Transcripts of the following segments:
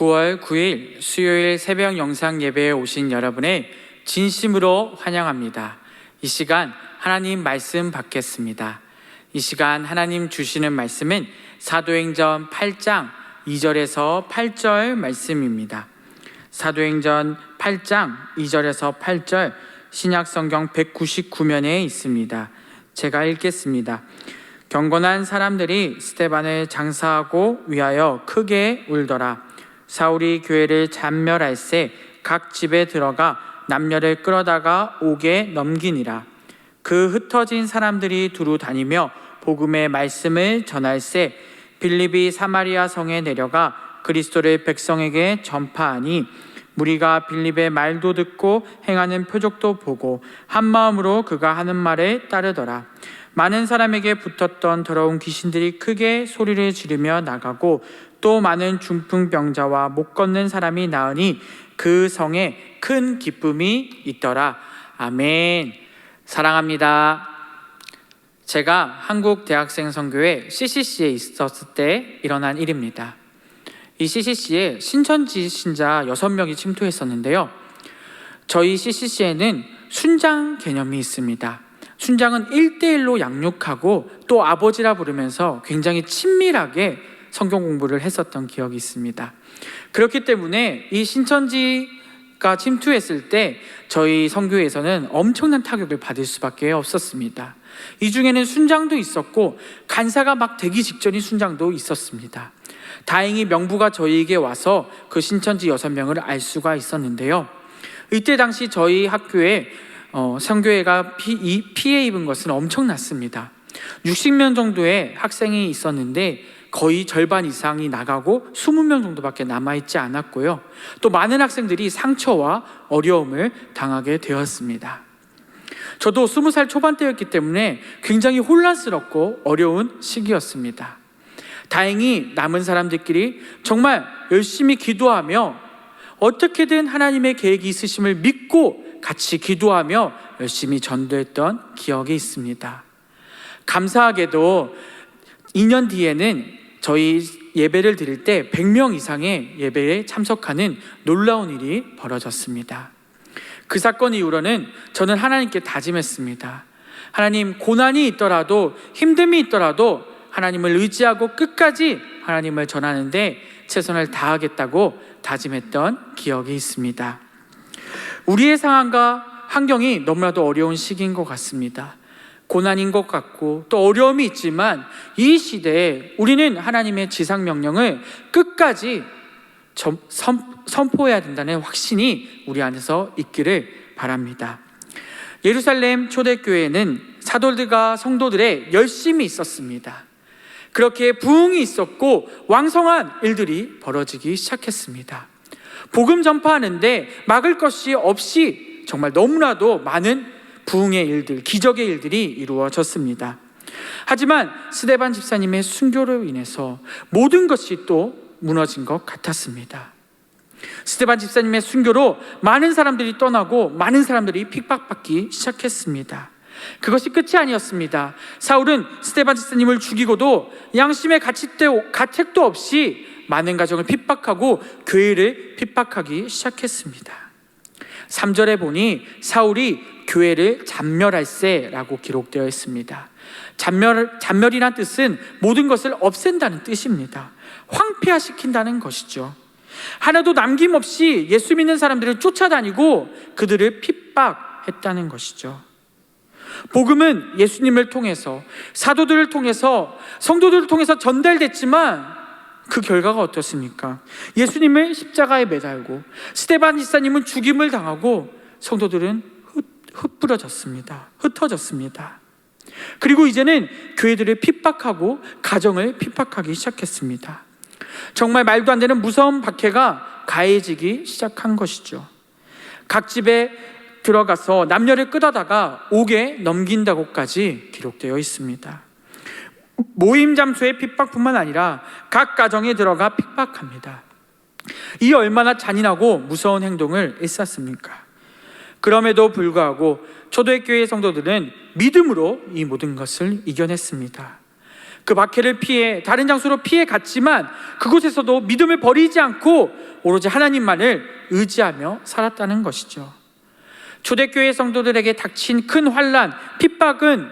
9월 9일 수요일 새벽 영상 예배에 오신 여러분의 진심으로 환영합니다. 이 시간 하나님 말씀 받겠습니다. 이 시간 하나님 주시는 말씀은 사도행전 8장 2절에서 8절 말씀입니다. 사도행전 8장 2절에서 8절 신약성경 199면에 있습니다. 제가 읽겠습니다. 경건한 사람들이 스데반을 장사하고 위하여 크게 울더라. 사울이 교회를 잔멸할새 각 집에 들어가 남녀를 끌어다가 옥에 넘기니라. 그 흩어진 사람들이 두루 다니며 복음의 말씀을 전할새 빌립이 사마리아 성에 내려가 그리스도를 백성에게 전파하니 무리가 빌립의 말도 듣고 행하는 표적도 보고 한 마음으로 그가 하는 말에 따르더라. 많은 사람에게 붙었던 더러운 귀신들이 크게 소리를 지르며 나가고 또 많은 중풍병자와 못 걷는 사람이 나으니 그 성에 큰 기쁨이 있더라. 아멘. 사랑합니다. 제가 한국 대학생 선교회 CCC에 있었을 때 일어난 일입니다. 이 CCC에 신천지 신자 6명이 침투했었는데요. 저희 CCC에는 순장 개념이 있습니다. 순장은 1대1로 양육하고 또 아버지라 부르면서 굉장히 친밀하게 성경 공부를 했었던 기억이 있습니다. 그렇기 때문에 이 신천지가 침투했을 때 저희 선교회에서는 엄청난 타격을 받을 수밖에 없었습니다. 이 중에는 순장도 있었고 간사가 막 되기 직전인 순장도 있었습니다. 다행히 명부가 저희에게 와서 그 신천지 6명을 알 수가 있었는데요. 이때 당시 저희 학교에 선교회가 피해 입은 것은 엄청났습니다. 60명 정도의 학생이 있었는데 거의 절반 이상이 나가고 20명 정도밖에 남아있지 않았고요. 또 많은 학생들이 상처와 어려움을 당하게 되었습니다. 저도 20살 초반대였기 때문에 굉장히 혼란스럽고 어려운 시기였습니다. 다행히 남은 사람들끼리 정말 열심히 기도하며 어떻게든 하나님의 계획이 있으심을 믿고 같이 기도하며 열심히 전도했던 기억이 있습니다. 감사하게도 2년 뒤에는 저희 예배를 드릴 때 100명 이상의 예배에 참석하는 놀라운 일이 벌어졌습니다. 그 사건 이후로는 저는 하나님께 다짐했습니다. 하나님, 고난이 있더라도 힘듦이 있더라도 하나님을 의지하고 끝까지 하나님을 전하는데 최선을 다하겠다고 다짐했던 기억이 있습니다. 우리의 상황과 환경이 너무나도 어려운 시기인 것 같습니다. 고난인 것 같고 또 어려움이 있지만 이 시대에 우리는 하나님의 지상명령을 끝까지 선포해야 된다는 확신이 우리 안에서 있기를 바랍니다. 예루살렘 초대교회는 사도들과 성도들의 열심이 있었습니다. 그렇게 부흥이 있었고 왕성한 일들이 벌어지기 시작했습니다. 복음 전파하는데 막을 것이 없이 정말 너무나도 많은 부흥의 일들, 기적의 일들이 이루어졌습니다. 하지만 스데반 집사님의 순교로 인해서 모든 것이 또 무너진 것 같았습니다. 스데반 집사님의 순교로 많은 사람들이 떠나고 많은 사람들이 핍박받기 시작했습니다. 그것이 끝이 아니었습니다. 사울은 스데반 집사님을 죽이고도 양심의 가책도 없이 많은 가정을 핍박하고 교회를 핍박하기 시작했습니다. 3절에 보니 사울이 교회를 잔멸할새라고 기록되어 있습니다. 잔멸이란 뜻은 모든 것을 없앤다는 뜻입니다. 황폐화시킨다는 것이죠. 하나도 남김없이 예수 믿는 사람들을 쫓아다니고 그들을 핍박했다는 것이죠. 복음은 예수님을 통해서, 사도들을 통해서, 성도들을 통해서 전달됐지만 그 결과가 어떻습니까? 예수님을 십자가에 매달고 스데반 집사님은 죽임을 당하고 성도들은 흩어졌습니다. 그리고 이제는 교회들을 핍박하고 가정을 핍박하기 시작했습니다. 정말 말도 안 되는 무서운 박해가 가해지기 시작한 것이죠. 각 집에 들어가서 남녀를 끌어다가 옥에 넘긴다고까지 기록되어 있습니다. 모임 장소의 핍박뿐만 아니라 각 가정에 들어가 핍박합니다. 이 얼마나 잔인하고 무서운 행동을 했었습니까? 그럼에도 불구하고 초대교회 성도들은 믿음으로 이 모든 것을 이겨냈습니다. 그 박해를 피해 다른 장소로 피해 갔지만 그곳에서도 믿음을 버리지 않고 오로지 하나님만을 의지하며 살았다는 것이죠. 초대교회 성도들에게 닥친 큰 환난, 핍박은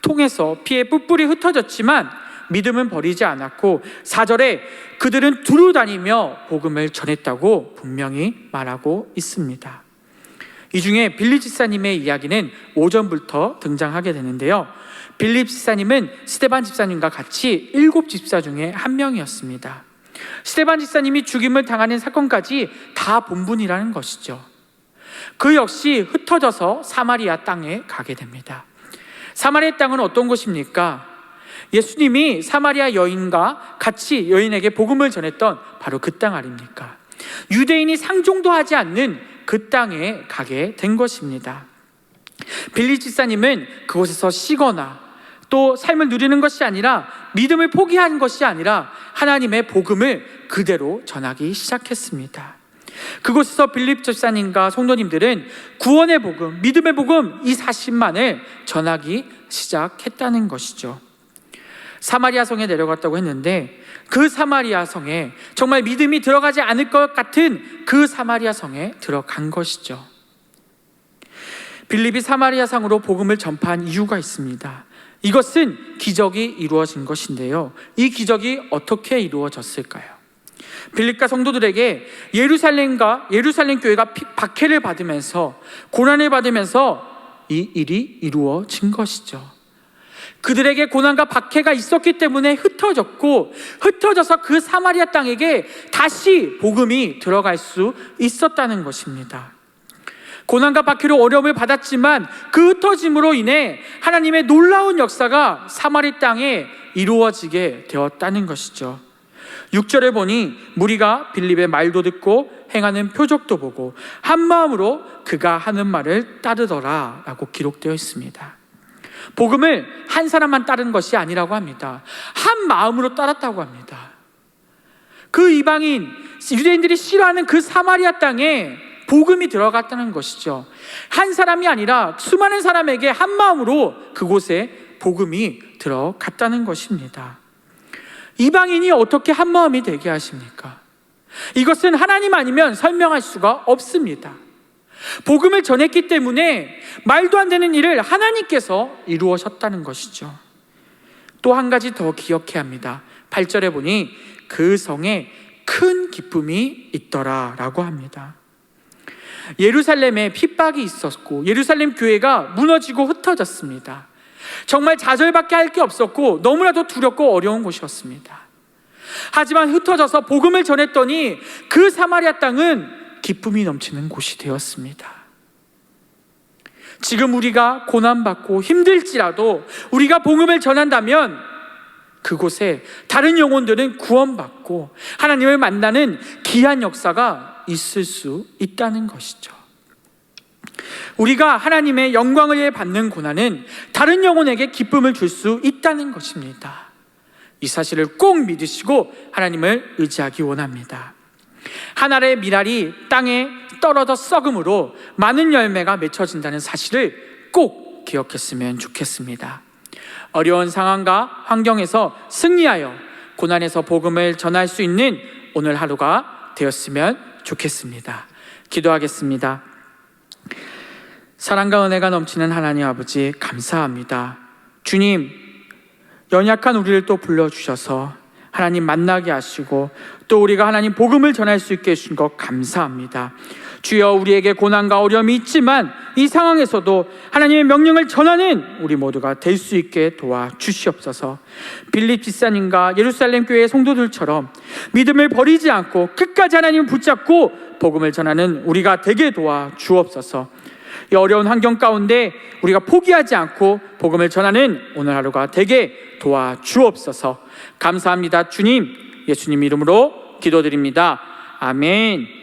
통해서 피에 뿔뿔이 흩어졌지만 믿음은 버리지 않았고 4절에 그들은 두루 다니며 복음을 전했다고 분명히 말하고 있습니다. 이 중에 빌립 집사님의 이야기는 5절부터 등장하게 되는데요. 빌립 집사님은 스데반 집사님과 같이 7 집사 중에 한 명이었습니다. 스데반 집사님이 죽임을 당하는 사건까지 다 본분이라는 것이죠. 그 역시 흩어져서 사마리아 땅에 가게 됩니다. 사마리아 땅은 어떤 곳입니까? 예수님이 사마리아 여인과 같이 여인에게 복음을 전했던 바로 그 땅 아닙니까? 유대인이 상종도 하지 않는 그 땅에 가게 된 것입니다. 빌립 집사님은 그곳에서 쉬거나 또 삶을 누리는 것이 아니라 믿음을 포기한 것이 아니라 하나님의 복음을 그대로 전하기 시작했습니다. 그곳에서 빌립 집사님과 성도님들은 구원의 복음, 믿음의 복음 이 사실만을 전하기 시작했다는 것이죠. 사마리아 성에 내려갔다고 했는데 그 사마리아 성에 정말 믿음이 들어가지 않을 것 같은 그 사마리아 성에 들어간 것이죠. 빌립이 사마리아 성으로 복음을 전파한 이유가 있습니다. 이것은 기적이 이루어진 것인데요. 이 기적이 어떻게 이루어졌을까요? 빌립과 성도들에게 예루살렘 교회가 박해를 받으면서 고난을 받으면서 이 일이 이루어진 것이죠. 그들에게 고난과 박해가 있었기 때문에 흩어져서 그 사마리아 땅에게 다시 복음이 들어갈 수 있었다는 것입니다. 고난과 박해로 어려움을 받았지만 그 흩어짐으로 인해 하나님의 놀라운 역사가 사마리아 땅에 이루어지게 되었다는 것이죠. 6절에 보니 무리가 빌립의 말도 듣고 행하는 표적도 보고 한 마음으로 그가 하는 말을 따르더라 라고 기록되어 있습니다. 복음을 한 사람만 따른 것이 아니라고 합니다. 한 마음으로 따랐다고 합니다. 그 이방인, 유대인들이 싫어하는 그 사마리아 땅에 복음이 들어갔다는 것이죠. 한 사람이 아니라 수많은 사람에게 한 마음으로 그곳에 복음이 들어갔다는 것입니다. 이방인이 어떻게 한 마음이 되게 하십니까? 이것은 하나님 아니면 설명할 수가 없습니다. 복음을 전했기 때문에 말도 안 되는 일을 하나님께서 이루어셨다는 것이죠. 또 한 가지 더 기억해야 합니다. 8절에 보니 그 성에 큰 기쁨이 있더라 라고 합니다. 예루살렘에 핍박이 있었고 예루살렘 교회가 무너지고 흩어졌습니다. 정말 좌절밖에 할 게 없었고 너무나도 두렵고 어려운 곳이었습니다. 하지만 흩어져서 복음을 전했더니 그 사마리아 땅은 기쁨이 넘치는 곳이 되었습니다. 지금 우리가 고난받고 힘들지라도 우리가 복음을 전한다면 그곳에 다른 영혼들은 구원받고 하나님을 만나는 귀한 역사가 있을 수 있다는 것이죠. 우리가 하나님의 영광을 받는 고난은 다른 영혼에게 기쁨을 줄 수 있다는 것입니다. 이 사실을 꼭 믿으시고 하나님을 의지하기 원합니다. 한 알의 밀알이 땅에 떨어져 썩음으로 많은 열매가 맺혀진다는 사실을 꼭 기억했으면 좋겠습니다. 어려운 상황과 환경에서 승리하여 고난에서 복음을 전할 수 있는 오늘 하루가 되었으면 좋겠습니다. 기도하겠습니다. 사랑과 은혜가 넘치는 하나님 아버지 감사합니다. 주님, 연약한 우리를 또 불러주셔서 하나님 만나게 하시고 또 우리가 하나님 복음을 전할 수 있게 해주신 것 감사합니다. 주여, 우리에게 고난과 어려움이 있지만 이 상황에서도 하나님의 명령을 전하는 우리 모두가 될 수 있게 도와주시옵소서. 빌립 집사님과 예루살렘 교회의 성도들처럼 믿음을 버리지 않고 끝까지 하나님을 붙잡고 복음을 전하는 우리가 되게 도와주옵소서. 이 어려운 환경 가운데 우리가 포기하지 않고 복음을 전하는 오늘 하루가 되게 도와주옵소서. 감사합니다. 주님, 예수님 이름으로 기도드립니다. 아멘.